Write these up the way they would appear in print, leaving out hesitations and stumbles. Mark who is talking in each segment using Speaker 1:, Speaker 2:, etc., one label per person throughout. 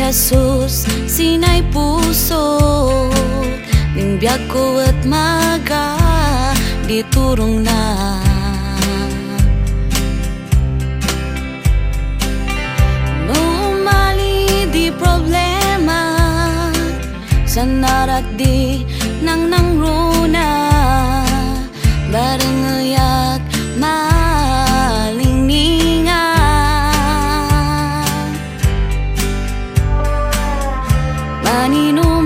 Speaker 1: Jesus sinay puso ning biag ko at maga di turong na numali di problema sa narat di nang runa bareng ngayak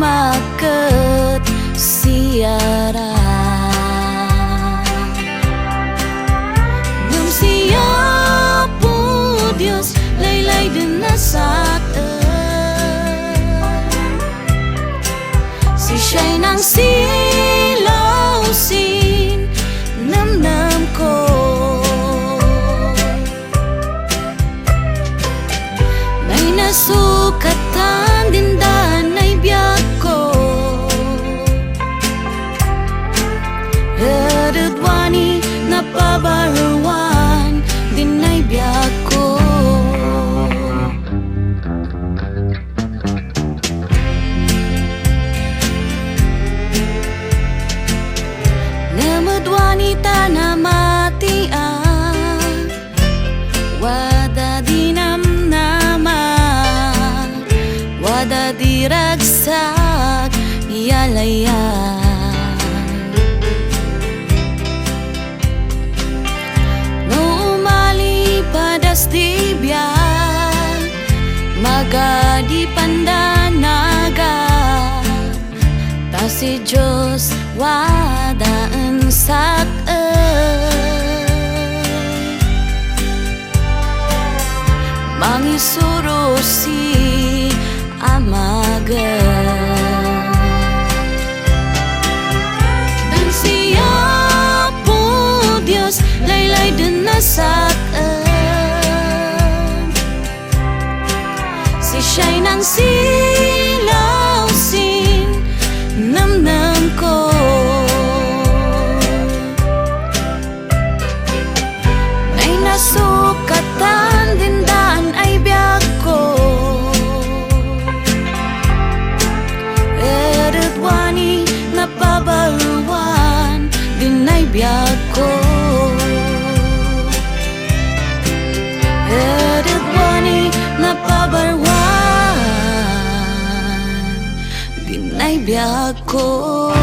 Speaker 1: maket siara Nung siya po Diyos laylay din nasatan Si siya'y nang silaw sin namnam ko May nasukatan din danay biyak Redwani napabaruan dinay biyak ko Namadwani tanamatian wada dinamnama wada diragsak yalayan padas di biyak maga di pandanaga ta si Diyos wadaan mangisuro si amaga dan siya po Diyos laylay din nasak Si siya'y nang silaw sin namnam ko May nasukatan din daan ay biyak ko Redwani napabaruan din ay biyak ko Redwani napabaruan dinay biyak ko